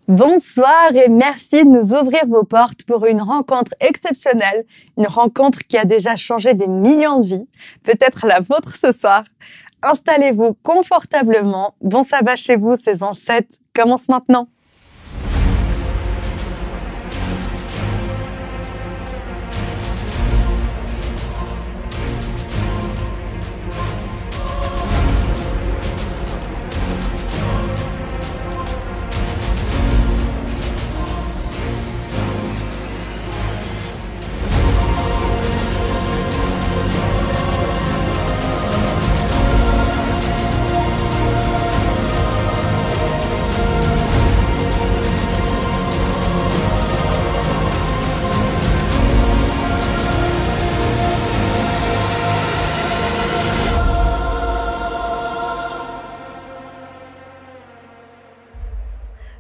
Bonsoir et merci de nous ouvrir vos portes pour une rencontre exceptionnelle, une rencontre qui a déjà changé des millions de vies, peut-être la vôtre ce soir. Installez-vous confortablement, bon sabbat chez vous, saison 7 commence maintenant.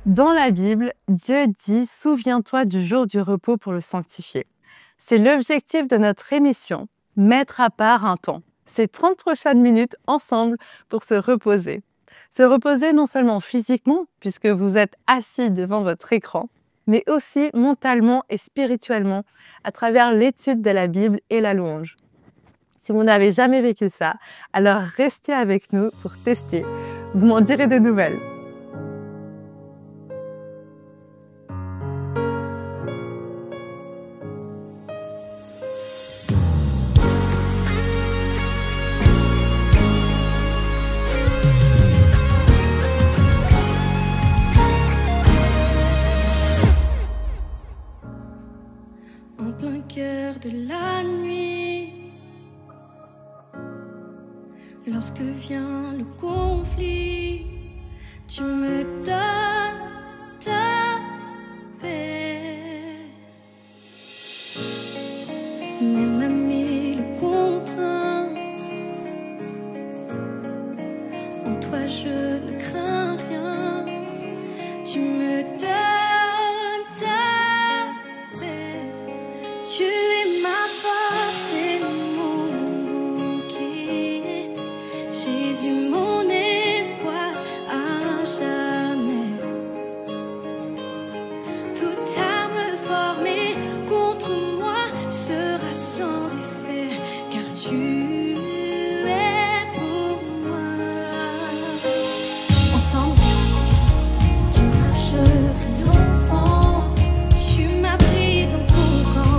Dans la Bible, Dieu dit « Souviens-toi du jour du repos pour le sanctifier ». C'est l'objectif de notre émission, mettre à part un temps. Ces 30 prochaines minutes ensemble pour se reposer. Se reposer non seulement physiquement, puisque vous êtes assis devant votre écran, mais aussi mentalement et spirituellement à travers l'étude de la Bible et la louange. Si vous n'avez jamais vécu ça, alors restez avec nous pour tester. Vous m'en direz de nouvelles. En plein cœur de la nuit, lorsque vient le conflit, tu me donnes ta paix. Même ami le contraint, en toi je ne crains rien, tu me donnes. Tu es ma force et mon bouclier, Jésus mon espoir à jamais. Toute arme formée contre moi sera sans effet, car tu es pour moi. Ensemble, tu marches triomphant, tu m'as pris dans ton camp.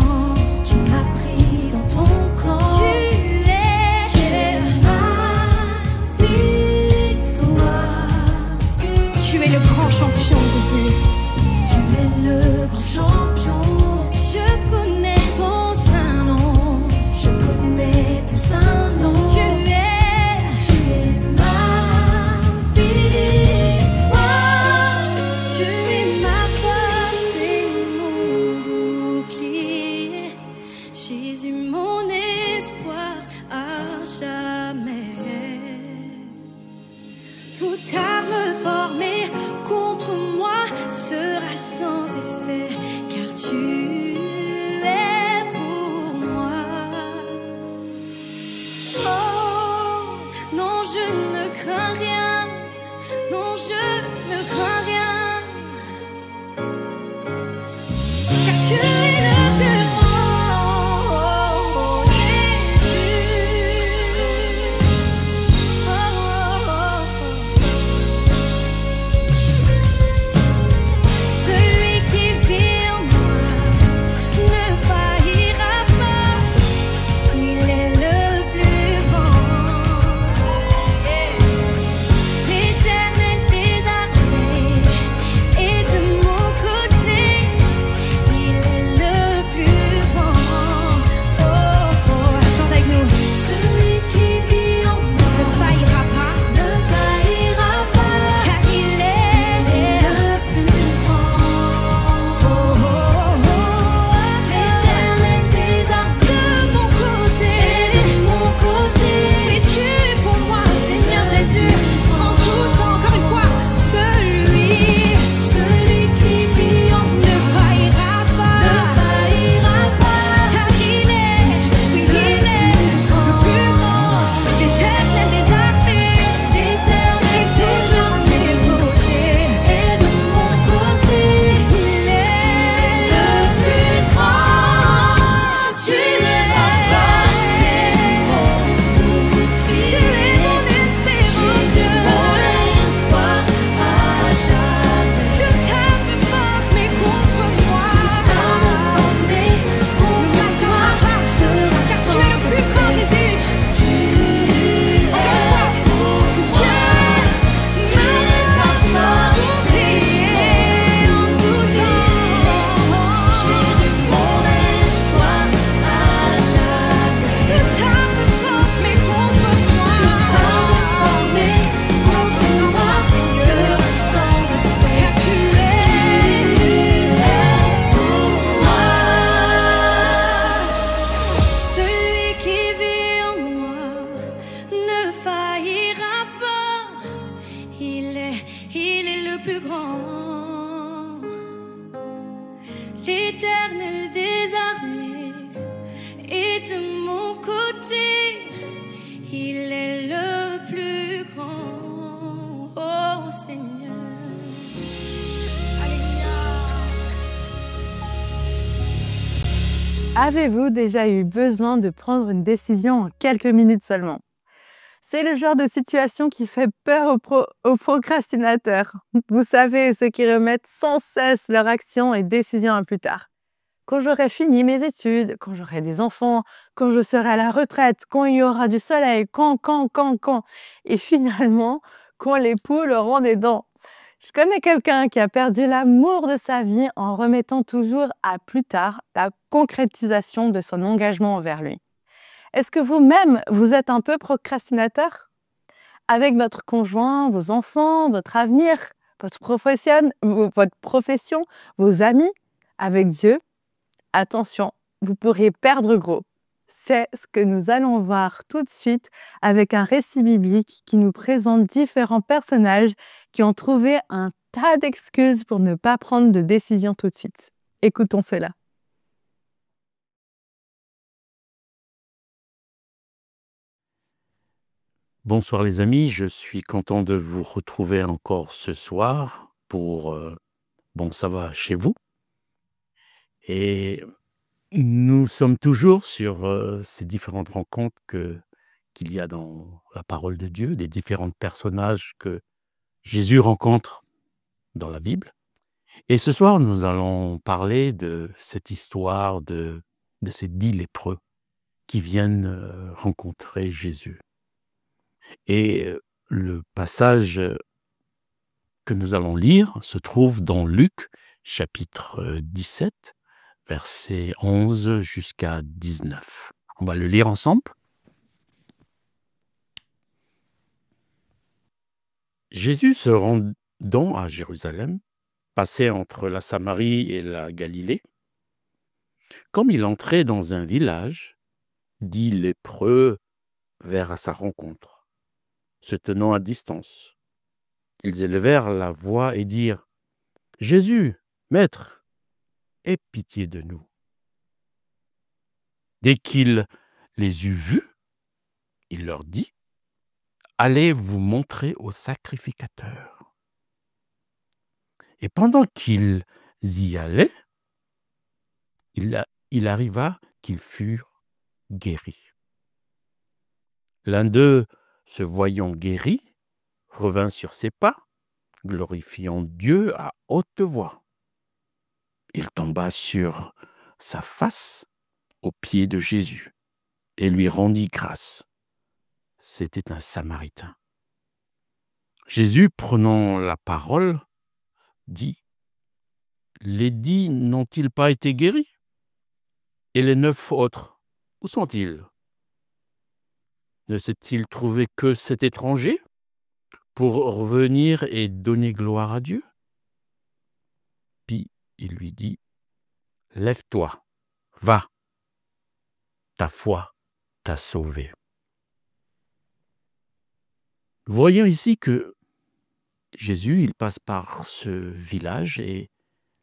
Le grand champion de vie, tu es le grand champion. Je connais ton saint nom, je connais ton saint nom. Tu es ma victoire, tu es ma force et mon bouclier, Jésus mon espoir à jamais. Toute arme formée contre moi sera sans effet, car tu l'Éternel des armées est de mon côté. Il est le plus grand, oh Seigneur. Avez-vous déjà eu besoin de prendre une décision en quelques minutes seulement? C'est le genre de situation qui fait peur aux procrastinateurs. Vous savez, ceux qui remettent sans cesse leurs actions et décisions à plus tard. Quand j'aurai fini mes études, quand j'aurai des enfants, quand je serai à la retraite, quand il y aura du soleil, quand. Et finalement, quand les poules auront des dents. Je connais quelqu'un qui a perdu l'amour de sa vie en remettant toujours à plus tard la concrétisation de son engagement envers lui. Est-ce que vous-même, vous êtes un peu procrastinateur? Avec votre conjoint, vos enfants, votre avenir, votre profession, vos amis, avec Dieu? Attention, vous pourriez perdre gros. C'est ce que nous allons voir tout de suite avec un récit biblique qui nous présente différents personnages qui ont trouvé un tas d'excuses pour ne pas prendre de décision tout de suite. Écoutons cela. Bonsoir les amis, je suis content de vous retrouver encore ce soir pour Bon ça va chez vous. Et nous sommes toujours sur ces différentes rencontres qu'il y a dans la parole de Dieu, des différents personnages que Jésus rencontre dans la Bible. Et ce soir, nous allons parler de cette histoire de ces 10 lépreux qui viennent rencontrer Jésus. Et le passage que nous allons lire se trouve dans Luc, chapitre 17, versets 11 jusqu'à 19. On va le lire ensemble. Jésus se rendant à Jérusalem, passait entre la Samarie et la Galilée. Comme il entrait dans un village, 10 lépreux vinrent à sa rencontre, se tenant à distance. Ils élevèrent la voix et dirent : « Jésus, Maître, aie pitié de nous. » Dès qu'il les eut vus, il leur dit : « Allez vous montrer au sacrificateur. » Et pendant qu'ils y allaient, il arriva qu'ils furent guéris. L'un d'eux, se voyant guéri, revint sur ses pas, glorifiant Dieu à haute voix. Il tomba sur sa face aux pieds de Jésus et lui rendit grâce. C'était un Samaritain. Jésus, prenant la parole, dit : « Les 10 n'ont-ils pas été guéris? Et les 9 autres, où sont-ils? Ne s'est-il trouvé que cet étranger pour revenir et donner gloire à Dieu? » Puis il lui dit : « Lève-toi, va, ta foi t'a sauvé. » Voyons ici que Jésus, il passe par ce village et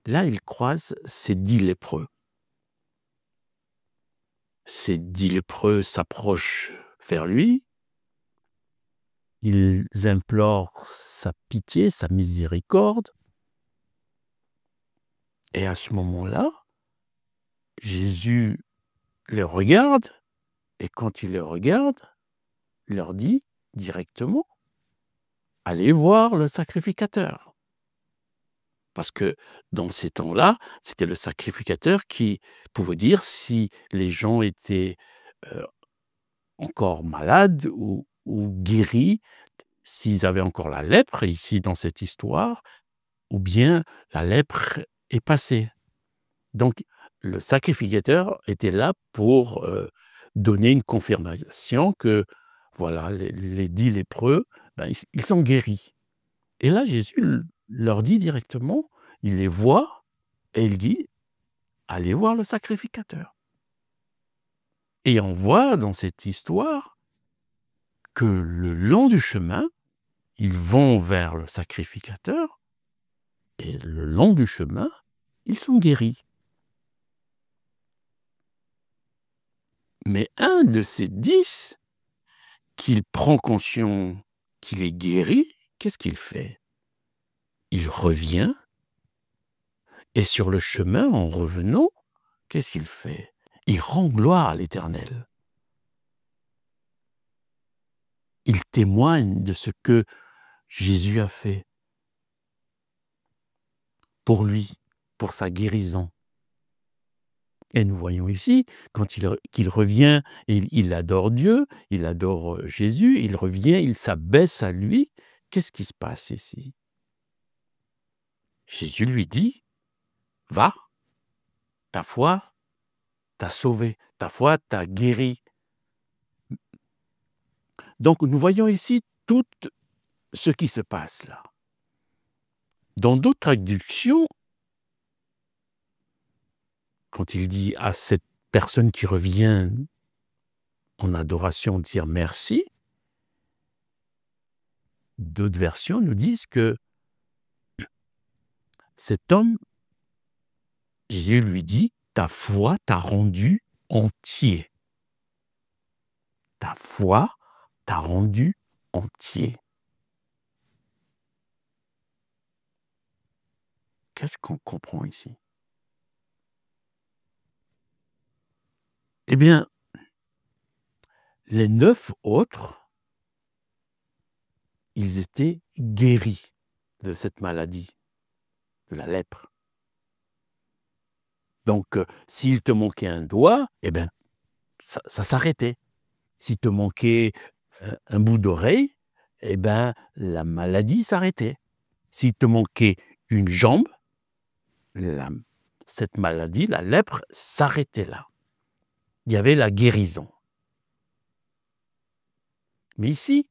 là, il croise ces 10 lépreux. Ces 10 lépreux s'approchent vers lui. Ils implorent sa pitié, sa miséricorde. Et à ce moment-là, Jésus les regarde, et quand il les regarde, il leur dit directement : « Allez voir le sacrificateur. » Parce que dans ces temps-là, c'était le sacrificateur qui pouvait dire si les gens étaient encore malades ou guéris, s'ils avaient encore la lèpre, ici dans cette histoire, ou bien la lèpre est passée. Donc, le sacrificateur était là pour donner une confirmation que, voilà, les 10 lépreux, ils sont guéris. Et là, Jésus leur dit directement, il les voit, et il dit, allez voir le sacrificateur. Et on voit dans cette histoire que le long du chemin, ils vont vers le sacrificateur, et le long du chemin, ils sont guéris. Mais un de ces 10, qu'il prend conscience qu'il est guéri, qu'est-ce qu'il fait? Il revient, et sur le chemin, en revenant, qu'est-ce qu'il fait? Il rend gloire à l'Éternel. Il témoigne de ce que Jésus a fait pour lui, pour sa guérison. Et nous voyons ici, qu'il revient, il adore Dieu, il adore Jésus, il revient, il s'abaisse à lui. Qu'est-ce qui se passe ici? Jésus lui dit, « Va, ta foi t'a sauvé, ta foi t'a guéri. » Donc nous voyons ici tout ce qui se passe là. Dans d'autres traductions, quand il dit à cette personne qui revient en adoration dire merci, d'autres versions nous disent que cet homme, Jésus lui dit, ta foi t'a rendu entier. Ta foi t'a rendu entier. Qu'est-ce qu'on comprend ici? Eh bien, les 9 autres, ils étaient guéris de cette maladie, de la lèpre. Donc, s'il te manquait un doigt, eh bien, ça s'arrêtait. S'il te manquait un bout d'oreille, eh bien, la maladie s'arrêtait. S'il te manquait une jambe, cette maladie, la lèpre, s'arrêtait là. Il y avait la guérison. Mais ici,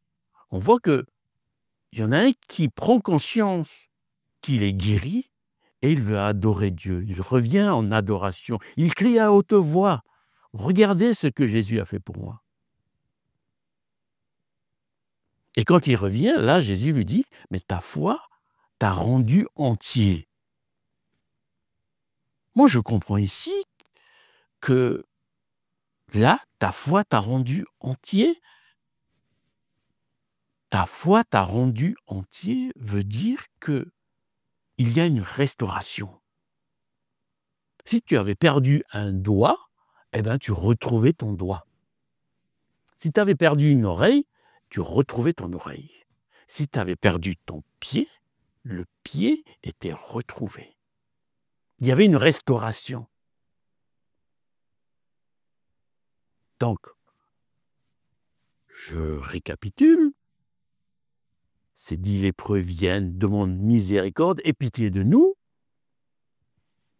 on voit qu'il y en a un qui prend conscience qu'il est guéri et il veut adorer Dieu. Il revient en adoration. Il crie à haute voix, « Regardez ce que Jésus a fait pour moi. » Et quand il revient, là, Jésus lui dit, « Mais ta foi t'a rendu entier. » Moi, je comprends ici que là, ta foi t'a rendu entier. Ta foi t'a rendu entier veut dire qu'il y a une restauration. Si tu avais perdu un doigt, eh bien, tu retrouvais ton doigt. Si tu avais perdu une oreille, tu retrouvais ton oreille. Si tu avais perdu ton pied, le pied était retrouvé. Il y avait une restauration. Donc, je récapitule. Ces 10 lépreux viennent, demandent miséricorde et pitié de nous.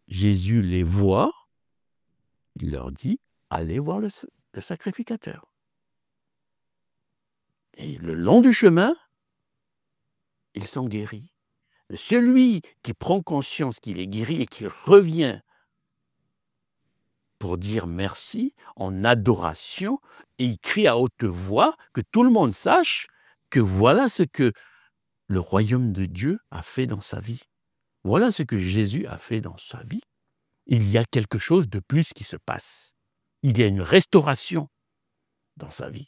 Jésus les voit, il leur dit, allez voir le sacrificateur. Et le long du chemin, ils sont guéris. Celui qui prend conscience qu'il est guéri et qui revient pour dire merci en adoration, et il crie à haute voix, que tout le monde sache que voilà ce que le royaume de Dieu a fait dans sa vie. Voilà ce que Jésus a fait dans sa vie. Il y a quelque chose de plus qui se passe. Il y a une restauration dans sa vie.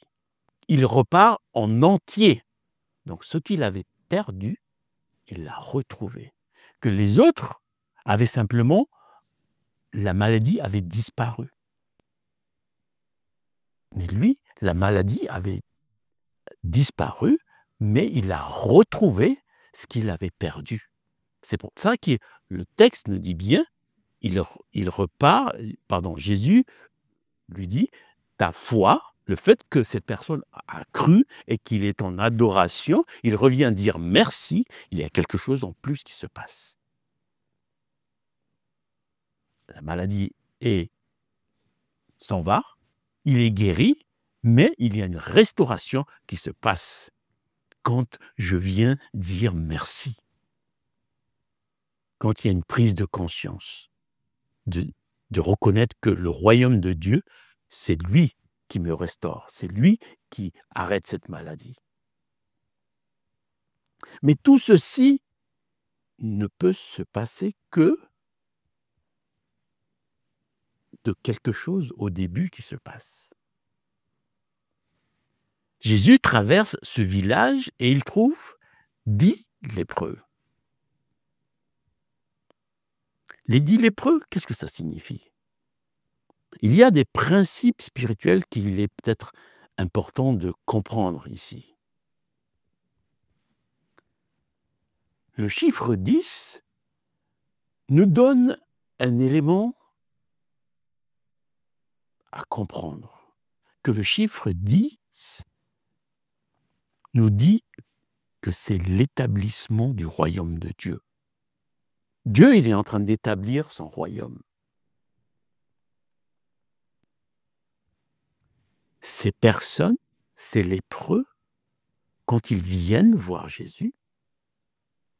Il repart en entier. Donc ce qu'il avait perdu, il l'a retrouvé. Que les autres avaient simplement, la maladie avait disparu. Mais lui, la maladie avait disparu, mais il a retrouvé ce qu'il avait perdu. C'est pour ça que le texte nous dit bien, Jésus lui dit, ta foi, le fait que cette personne a cru et qu'il est en adoration, il revient dire merci, il y a quelque chose en plus qui se passe. La maladie s'en va, il est guéri, mais il y a une restauration qui se passe quand je viens dire merci. Quand il y a une prise de conscience, de reconnaître que le royaume de Dieu, c'est lui qui me restaure, c'est lui qui arrête cette maladie. Mais tout ceci ne peut se passer que de quelque chose au début qui se passe. Jésus traverse ce village et il trouve 10 lépreux. Les 10 lépreux, qu'est-ce que ça signifie? Il y a des principes spirituels qu'il est peut-être important de comprendre ici. Le chiffre 10 nous donne un élément à comprendre, que le chiffre 10 nous dit que c'est l'établissement du royaume de Dieu. Dieu, il est en train d'établir son royaume. Ces personnes, ces lépreux, quand ils viennent voir Jésus,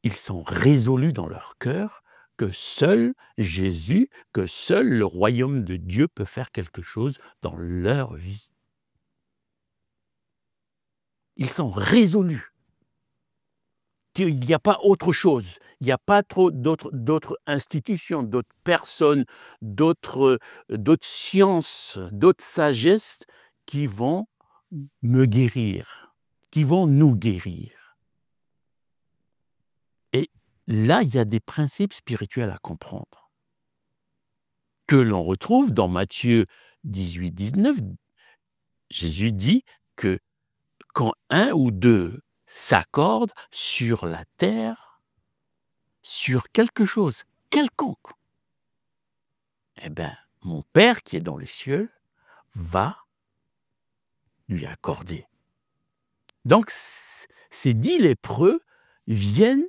ils sont résolus dans leur cœur que seul Jésus, que seul le royaume de Dieu peut faire quelque chose dans leur vie. Ils sont résolus qu'il n'y a pas autre chose, il n'y a pas trop d'autres institutions, d'autres personnes, d'autres sciences, d'autres sagesses qui vont me guérir, qui vont nous guérir. Et là, il y a des principes spirituels à comprendre, que l'on retrouve dans Matthieu 18, 19. Jésus dit que quand un ou deux s'accordent sur la terre, sur quelque chose quelconque, eh bien, mon Père qui est dans les cieux va lui accorder. Donc, ces 10 lépreux viennent,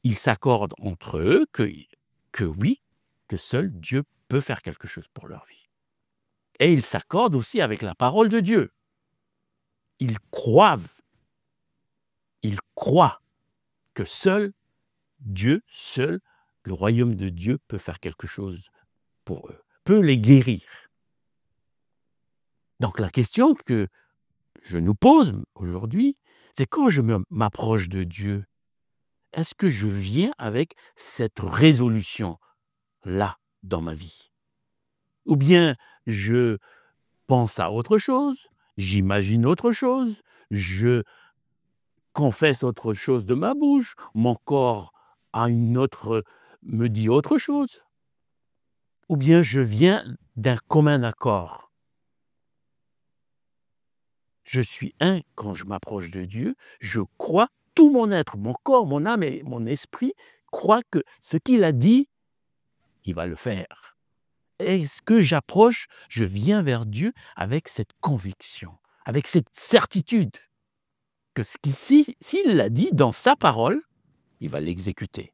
ils s'accordent entre eux que oui, que seul Dieu peut faire quelque chose pour leur vie. Et ils s'accordent aussi avec la parole de Dieu. Ils croient que seul Dieu, seul le royaume de Dieu peut faire quelque chose pour eux, peut les guérir. Donc la question que je nous pose aujourd'hui, c'est quand je m'approche de Dieu, est-ce que je viens avec cette résolution-là dans ma vie? Ou bien je pense à autre chose, j'imagine autre chose, je confesse autre chose de ma bouche, mon corps me dit autre chose? Ou bien je viens d'un commun accord? Je suis un quand je m'approche de Dieu, je crois, tout mon être, mon corps, mon âme et mon esprit croient que ce qu'il a dit, il va le faire. Est-ce que j'approche, je viens vers Dieu avec cette conviction, avec cette certitude que s'il l'a dit dans sa parole, il va l'exécuter.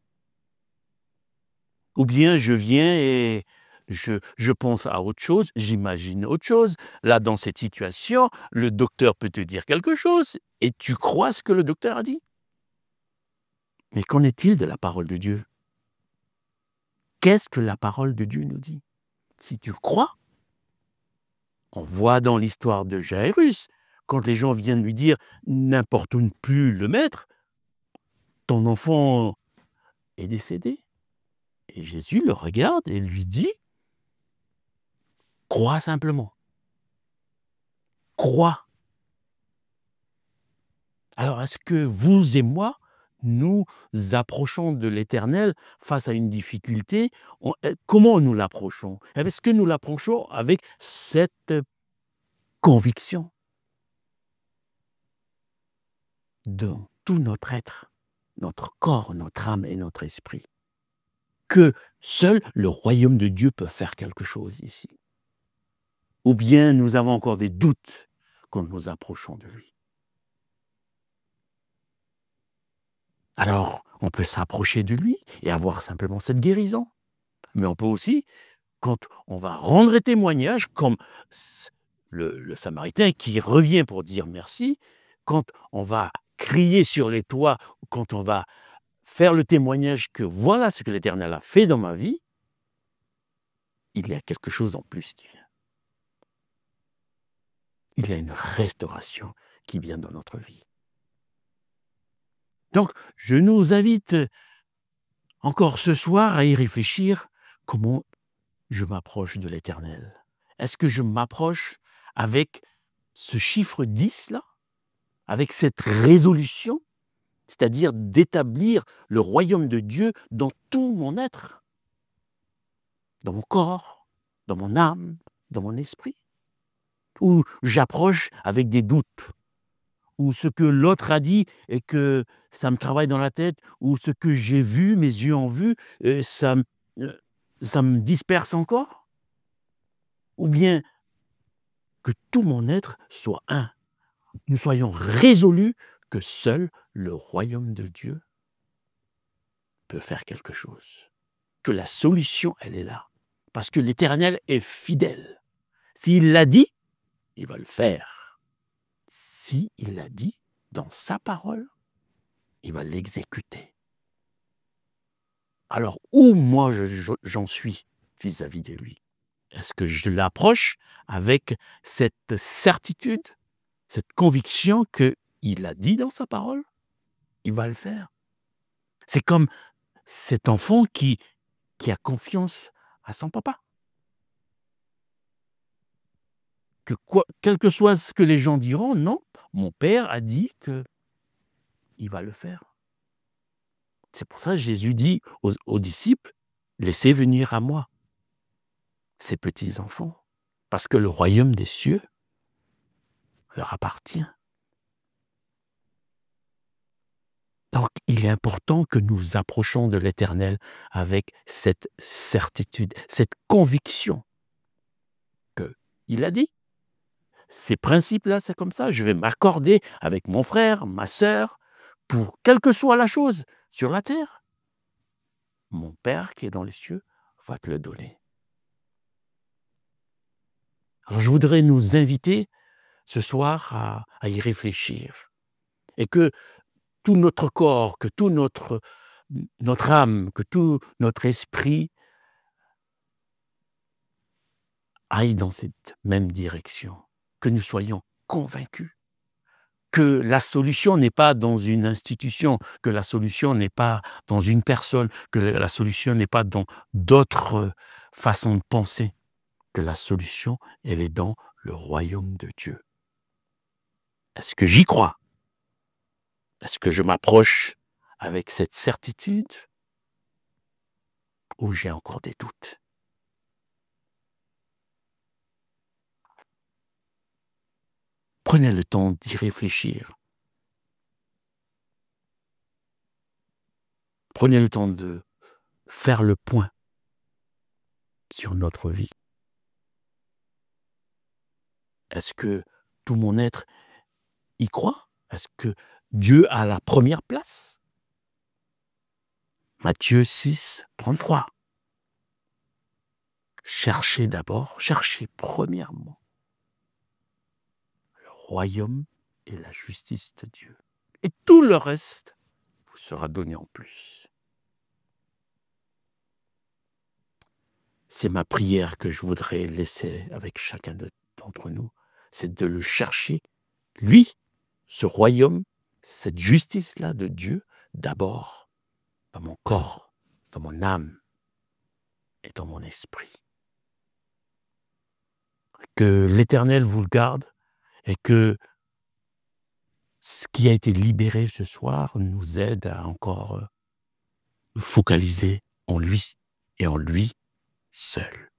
Ou bien je viens et je pense à autre chose, j'imagine autre chose. Là, dans cette situation, le docteur peut te dire quelque chose et tu crois ce que le docteur a dit. Mais qu'en est-il de la parole de Dieu? Qu'est-ce que la parole de Dieu nous dit? Si tu crois, on voit dans l'histoire de Jairus, quand les gens viennent lui dire « n'importune plus le maître, ton enfant est décédé ». Et Jésus le regarde et lui dit « crois simplement, crois ». Alors, est-ce que vous et moi, nous approchons de l'Éternel face à une difficulté? Comment nous l'approchons? Est-ce que nous l'approchons avec cette conviction dans tout notre être, notre corps, notre âme et notre esprit, que seul le royaume de Dieu peut faire quelque chose ici? Ou bien nous avons encore des doutes quand nous approchons de lui? Alors, on peut s'approcher de lui et avoir simplement cette guérison. Mais on peut aussi, quand on va rendre témoignage, comme le Samaritain qui revient pour dire merci, quand on va crier sur les toits, quand on va faire le témoignage que voilà ce que l'Éternel a fait dans ma vie, il y a quelque chose en plus qui vient. Il y a une restauration qui vient dans notre vie. Donc, je nous invite encore ce soir à y réfléchir, comment je m'approche de l'Éternel. Est-ce que je m'approche avec ce chiffre 10 là? avec cette résolution, c'est-à-dire d'établir le royaume de Dieu dans tout mon être, dans mon corps, dans mon âme, dans mon esprit, ou j'approche avec des doutes, ou ce que l'autre a dit et que ça me travaille dans la tête, ou ce que j'ai vu, mes yeux ont vu, ça me disperse encore, ou bien que tout mon être soit un. Nous soyons résolus que seul le royaume de Dieu peut faire quelque chose. Que la solution, elle est là. Parce que l'Éternel est fidèle. S'il l'a dit, il va le faire. S'il l'a dit dans sa parole, il va l'exécuter. Alors, où moi j'en suis vis-à-vis de lui? Est-ce que je l'approche avec cette certitude, cette conviction qu'il a dit dans sa parole? Il va le faire. C'est comme cet enfant qui a confiance à son papa. Quel que soit ce que les gens diront, non, mon père a dit qu'il va le faire. C'est pour ça que Jésus dit aux disciples, laissez venir à moi ces petits enfants, parce que le royaume des cieux leur appartient. Donc, il est important que nous approchons de l'Éternel avec cette certitude, cette conviction qu'il a dit. Ces principes-là, c'est comme ça. Je vais m'accorder avec mon frère, ma sœur, pour quelle que soit la chose sur la terre. Mon Père qui est dans les cieux va te le donner. Alors, je voudrais nous inviter ce soir à y réfléchir. Et que tout notre corps, que tout notre âme, que tout notre esprit aille dans cette même direction. Que nous soyons convaincus que la solution n'est pas dans une institution, que la solution n'est pas dans une personne, que la solution n'est pas dans d'autres façons de penser, que la solution, elle est dans le royaume de Dieu. Est-ce que j'y crois? Est-ce que je m'approche avec cette certitude ou j'ai encore des doutes? Prenez le temps d'y réfléchir. Prenez le temps de faire le point sur notre vie. Est-ce que tout mon être y croit? Est-ce que Dieu a la première place? Matthieu 6, 33. Cherchez premièrement le royaume et la justice de Dieu. Et tout le reste vous sera donné en plus. C'est ma prière que je voudrais laisser avec chacun d'entre nous, c'est de le chercher, lui, ce royaume, cette justice-là de Dieu, d'abord dans mon corps, dans mon âme et dans mon esprit. Que l'Éternel vous le garde et que ce qui a été libéré ce soir nous aide à encore nous focaliser en lui et en lui seul.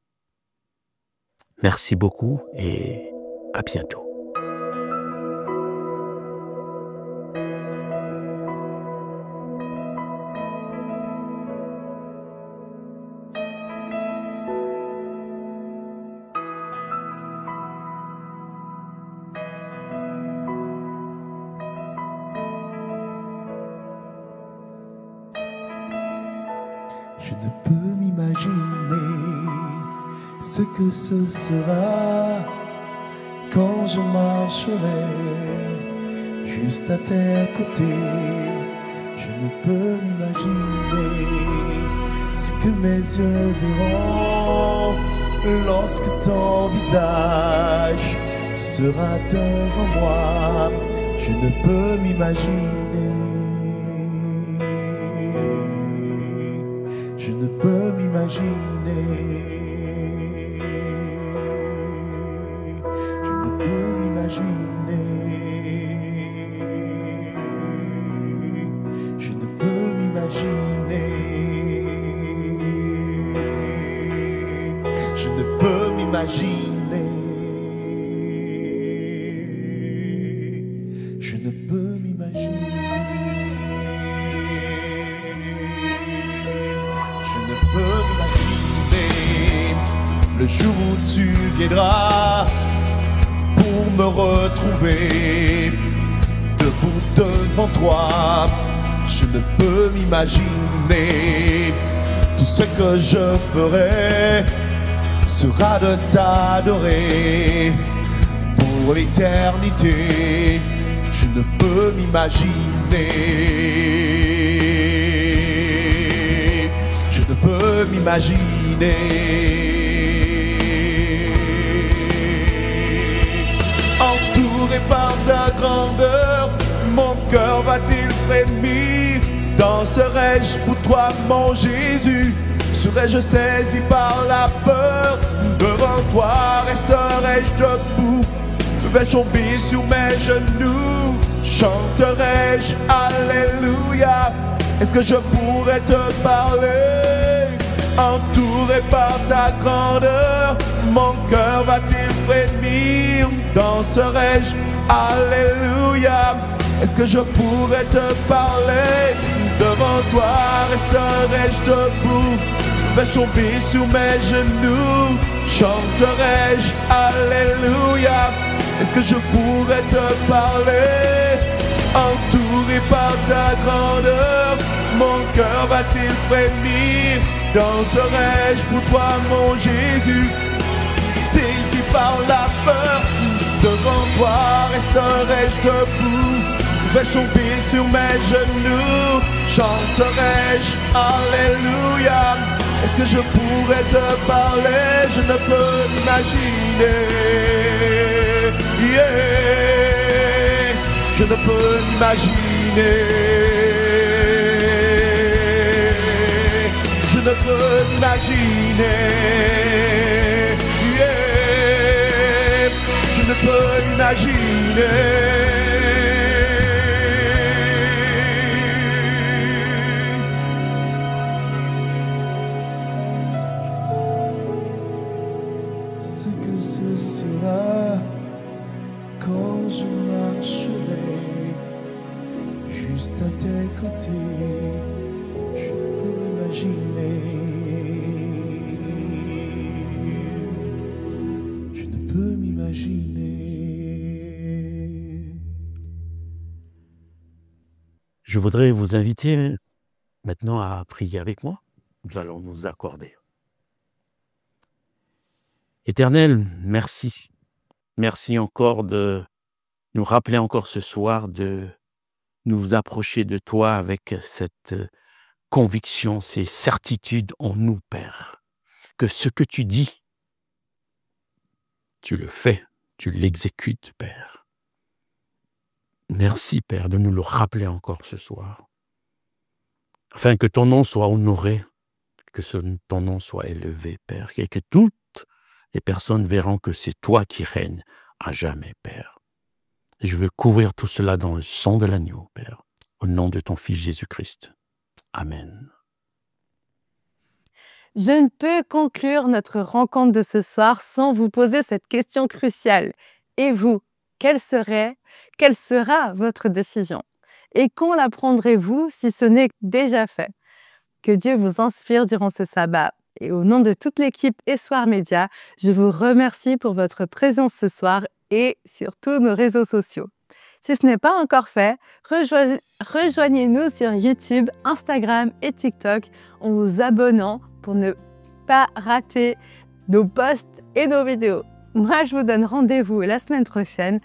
Merci beaucoup et à bientôt. Je ne peux m'imaginer ce que ce sera quand je marcherai juste à tes côtés. Je ne peux m'imaginer ce que mes yeux verront lorsque ton visage sera devant moi. Je ne peux m'imaginer. Je ne peux m'imaginer. Je ne peux m'imaginer. m'imaginer. Je ne peux m'imaginer. Je ne peux m'imaginer le jour où tu viendras pour me retrouver debout devant toi. Je ne peux m'imaginer. Tout ce que je ferai sera de t'adorer pour l'éternité. Je ne peux m'imaginer. Je ne peux m'imaginer. Entouré par ta grandeur, mon cœur va-t-il frémir? Danserai-je pour toi, mon Jésus? Serais-je saisi par la peur? Devant toi resterai-je debout? Vais-je tomber sur mes genoux? Chanterai-je Alléluia? Est-ce que je pourrais te parler? Entouré par ta grandeur, mon cœur va-t-il frémir? Danserai-je Alléluia? Est-ce que je pourrais te parler? Devant toi resterai-je debout? Vais-je tomber sur mes genoux? Chanterai-je Alléluia? Est-ce que je pourrais te parler? Entouré par ta grandeur, mon cœur va-t-il frémir? Danserai-je pour toi, mon Jésus? Saisi par la peur, devant toi resterai-je debout? Vais-je tomber sur mes genoux? Chanterai-je Alléluia? Est-ce que je pourrais te parler? Je ne peux m'imaginer. Yeah. Je ne peux m'imaginer. Je ne peux m'imaginer. Yeah. Je ne peux m'imaginer. Ce que ce sera quand je marcherai juste à tes côtés, je peux m'imaginer. Je ne peux m'imaginer. Je voudrais vous inviter maintenant à prier avec moi. Nous allons nous accorder. Éternel, merci. Merci encore de nous rappeler encore ce soir de nous approcher de toi avec cette conviction, ces certitudes en nous, Père. Que ce que tu dis, tu le fais, tu l'exécutes, Père. Merci, Père, de nous le rappeler encore ce soir. Afin que ton nom soit honoré, que ton nom soit élevé, Père, et que toutes les personnes verront que c'est toi qui règnes à jamais, Père. Et je veux couvrir tout cela dans le sang de l'agneau, Père, au nom de ton Fils Jésus-Christ. Amen. Je ne peux conclure notre rencontre de ce soir sans vous poser cette question cruciale. Et vous, quelle sera votre décision? Et quand la prendrez-vous si ce n'est déjà fait? Que Dieu vous inspire durant ce sabbat. Et au nom de toute l'équipe Espoir Média, je vous remercie pour votre présence ce soir et sur tous nos réseaux sociaux. Si ce n'est pas encore fait, rejoignez-nous sur YouTube, Instagram et TikTok en vous abonnant pour ne pas rater nos posts et nos vidéos. Moi, je vous donne rendez-vous la semaine prochaine,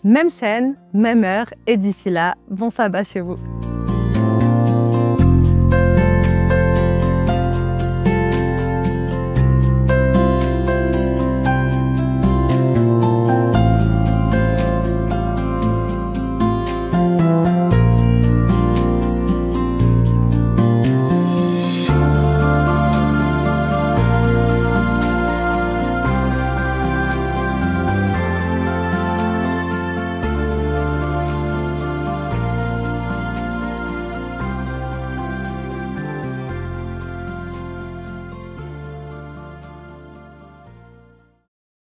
même chaîne, même heure, et d'ici là, bon sabbat chez vous.